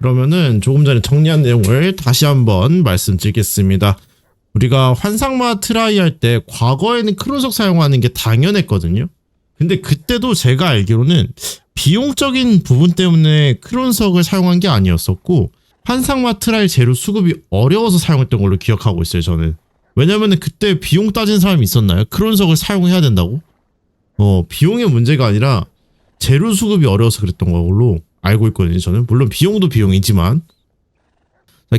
그러면은 조금 전에 정리한 내용을 다시 한번 말씀드리겠습니다. 우리가 환상마 트라이 할 때 과거에는 크론석 사용하는 게 당연했거든요. 근데 그때도 제가 알기로는 비용적인 부분 때문에 크론석을 사용한 게 아니었었고 환상마 트라이 재료 수급이 어려워서 사용했던 걸로 기억하고 있어요, 저는. 왜냐면은 그때 비용 따진 사람이 있었나요? 크론석을 사용해야 된다고? 비용의 문제가 아니라 재료 수급이 어려워서 그랬던 걸로 알고 있거든요, 저는. 물론 비용도 비용이지만.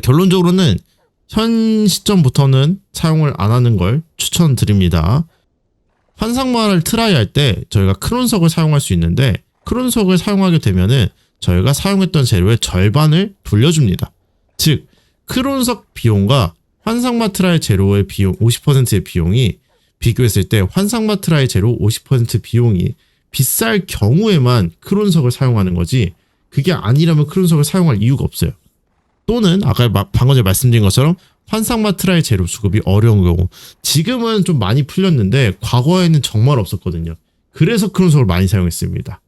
결론적으로는 현 시점부터는 사용을 안 하는 걸 추천드립니다. 환상마를 트라이 할 때 저희가 크론석을 사용할 수 있는데 크론석을 사용하게 되면은 저희가 사용했던 재료의 절반을 돌려줍니다. 즉, 크론석 비용과 환상마 트라이 재료의 비용 50%의 비용이 비교했을 때 환상마 트라이 재료 50% 비용이 비쌀 경우에만 크론석을 사용하는 거지 그게 아니라면 크론석을 사용할 이유가 없어요. 또는 아까 방금 전에 말씀드린 것처럼 환상마 트라이 재료 수급이 어려운 경우 지금은 좀 많이 풀렸는데 과거에는 정말 없었거든요. 그래서 크론석을 많이 사용했습니다.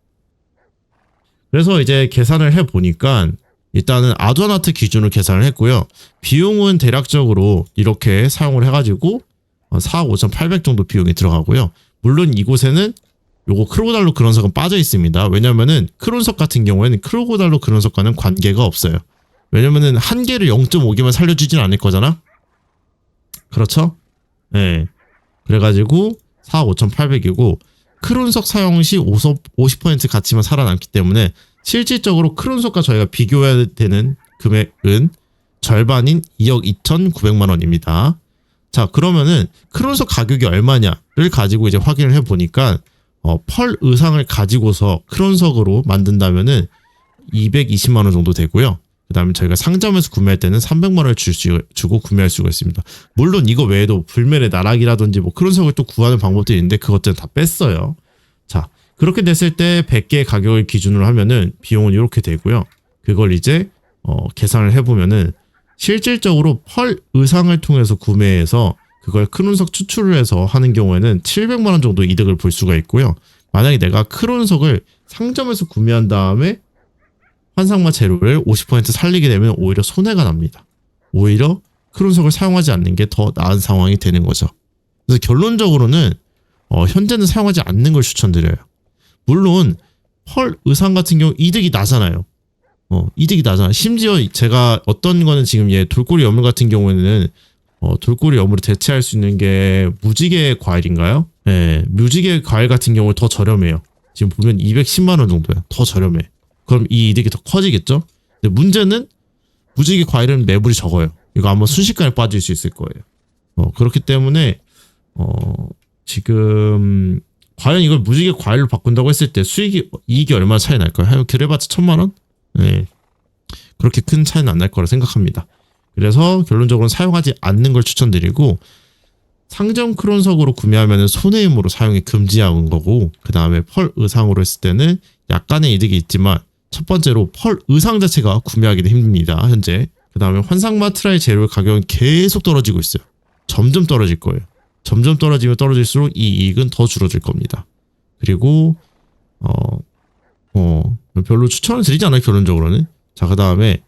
그래서 이제 계산을 해보니까 일단은 아두아나트 기준으로 계산을 했고요. 비용은 대략적으로 이렇게 사용을 해가지고 4억 5,800 정도 비용이 들어가고요. 물론 이곳에는 요거 크로고달로 크론석은 빠져 있습니다. 왜냐면은 크론석 같은 경우에는 크로고달로 크론석과는 관계가 없어요. 왜냐면은 한 개를 0.5개만 살려주진 않을 거잖아? 그렇죠? 네. 그래가지고 4억 5,800이고 크론석 사용 시 50% 가치만 살아남기 때문에 실질적으로 크론석과 저희가 비교해야 되는 금액은 절반인 2억 2,900만 원입니다. 자, 그러면은 크론석 가격이 얼마냐를 가지고 이제 확인을 해보니까 펄 의상을 가지고서 크론석으로 만든다면은 220만 원 정도 되고요. 그 다음에 저희가 상점에서 구매할 때는 300만 원을 주고 구매할 수가 있습니다. 물론 이거 외에도 불멸의 나락이라든지 뭐 크론석을 또 구하는 방법들이 있는데 그것들은 다 뺐어요. 자, 그렇게 됐을 때 100개의 가격을 기준으로 하면은 비용은 이렇게 되고요. 그걸 이제 계산을 해보면은 실질적으로 펄 의상을 통해서 구매해서 그걸 크론석 추출을 해서 하는 경우에는 700만 원 정도 이득을 볼 수가 있고요. 만약에 내가 크론석을 상점에서 구매한 다음에 환상마 재료를 50% 살리게 되면 오히려 손해가 납니다. 오히려 크론석을 사용하지 않는 게 더 나은 상황이 되는 거죠. 그래서 결론적으로는 현재는 사용하지 않는 걸 추천드려요. 물론 펄 의상 같은 경우 이득이 나잖아요. 이득이 나잖아. 심지어 제가 어떤 거는 지금 돌고래 여물 같은 경우에는 돌고래 여물을 대체할 수 있는 게 무지개 과일인가요? 네, 무지개 과일 같은 경우는 더 저렴해요. 지금 보면 210만 원 정도야. 더 저렴해. 그럼 이 이득이 더 커지겠죠? 근데 문제는 무지개 과일은 매물이 적어요. 이거 아마 순식간에 빠질 수 있을 거예요. 그렇기 때문에 지금 과연 이걸 무지개 과일로 바꾼다고 했을 때 이익이 얼마나 차이 날까요? 그래봤자 1,000만 원? 네. 그렇게 큰 차이는 안 날 거라 생각합니다. 그래서 결론적으로 사용하지 않는 걸 추천드리고 상점 크론석으로 구매하면 손해임으로 사용이 금지한 거고 그 다음에 펄 의상으로 했을 때는 약간의 이득이 있지만 첫 번째로 펄 의상 자체가 구매하기도 힘듭니다. 현재. 그 다음에 환상마 트라이 재료의 가격은 계속 떨어지고 있어요. 점점 떨어질 거예요. 점점 떨어지면 떨어질수록 이 이익은 더 줄어들 겁니다. 그리고 별로 추천을 드리지 않아요. 결론적으로는. 자, 그 다음에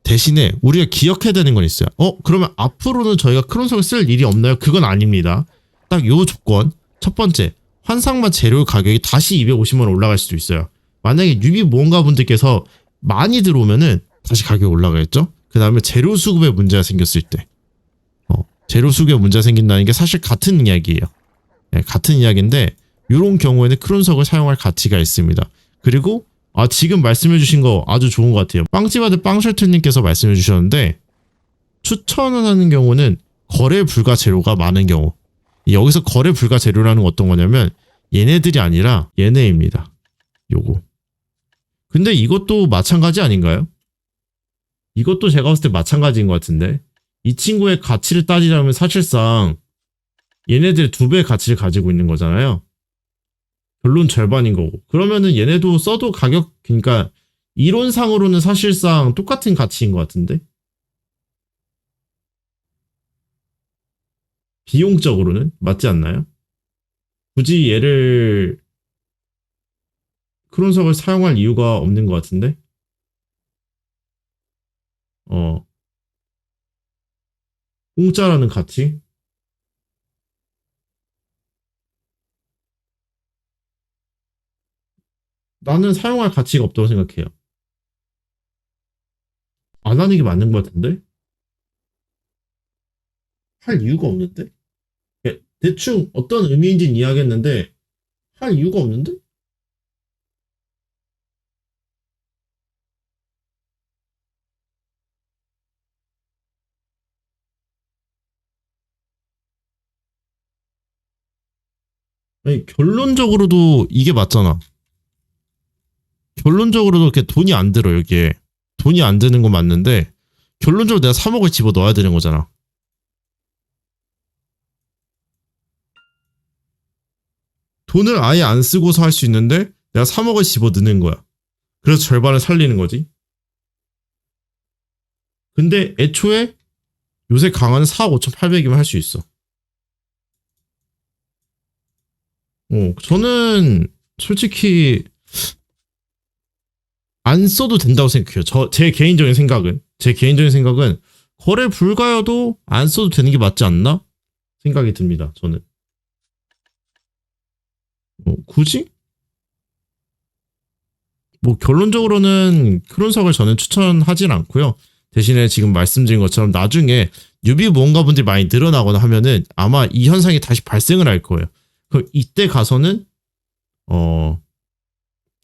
대신에 우리가 기억해야 되는 건 있어요. 그러면 앞으로는 저희가 크론석을 쓸 일이 없나요? 그건 아닙니다. 딱 요 조건. 첫 번째, 환상마 재료 가격이 다시 250만 원 올라갈 수도 있어요. 만약에 유비 모험가 분들께서 많이 들어오면은 다시 가격이 올라가겠죠? 그 다음에 재료 수급에 문제가 생겼을 때. 재료 수급에 문제가 생긴다는 게 사실 같은 이야기예요. 네, 같은 이야기인데 이런 경우에는 크론석을 사용할 가치가 있습니다. 그리고 지금 말씀해주신 거 아주 좋은 것 같아요. 빵집아들 빵셜트님께서 말씀해주셨는데 추천을 하는 경우는 거래 불가 재료가 많은 경우. 여기서 거래 불가 재료라는 건 어떤 거냐면 얘네들이 아니라 얘네입니다. 요거. 근데 이것도 마찬가지 아닌가요? 이것도 제가 봤을 때 마찬가지인 것 같은데 이 친구의 가치를 따지자면 사실상 얘네들의 2배의 가치를 가지고 있는 거잖아요. 결론 절반인 거고. 그러면은 얘네도 써도 그러니까 이론상으로는 사실상 똑같은 가치인 것 같은데? 비용적으로는 맞지 않나요? 굳이 얘를 크론석을 사용할 이유가 없는 것 같은데? 어, 공짜라는 가치? 나는 사용할 가치가 없다고 생각해요. 안 하는 게 맞는 것 같은데? 할 이유가 없는데? 대충 어떤 의미인지는 이해하겠는데, 할 이유가 없는데? 아니, 결론적으로도 이게 맞잖아. 결론적으로도 이렇게 돈이 안 들어, 이게. 돈이 안 드는 건 맞는데, 결론적으로 내가 3억을 집어 넣어야 되는 거잖아. 돈을 아예 안 쓰고서 할 수 있는데, 내가 3억을 집어 넣는 거야. 그래서 절반을 살리는 거지. 근데 애초에 요새 강화는 4억 5,800이면 할 수 있어. 저는 솔직히 안 써도 된다고 생각해요. 제 개인적인 생각은 거래 불가여도 안 써도 되는 게 맞지 않나? 생각이 듭니다. 저는. 굳이? 뭐 결론적으로는 크론석을 저는 추천하진 않고요. 대신에 지금 말씀드린 것처럼 나중에 뉴비 모험가분들이 많이 늘어나거나 하면은 아마 이 현상이 다시 발생을 할 거예요. 그럼 이때 가서는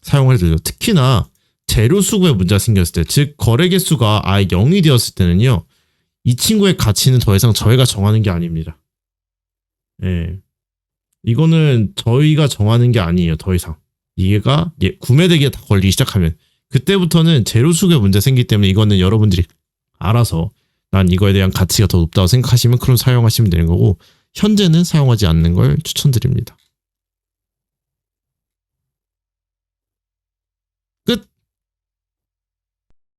사용을 해도 돼요. 특히나 재료 수급에 문제가 생겼을 때, 즉 거래 개수가 아예 0이 되었을 때는요. 이 친구의 가치는 더 이상 저희가 정하는 게 아닙니다. 예. 이거는 저희가 정하는 게 아니에요. 더 이상. 이게가 구매되기에 다 걸리기 시작하면 그때부터는 재료 수급에 문제 생기기 때문에 이거는 여러분들이 알아서 난 이거에 대한 가치가 더 높다고 생각하시면 그럼 사용하시면 되는 거고 현재는 사용하지 않는 걸 추천드립니다.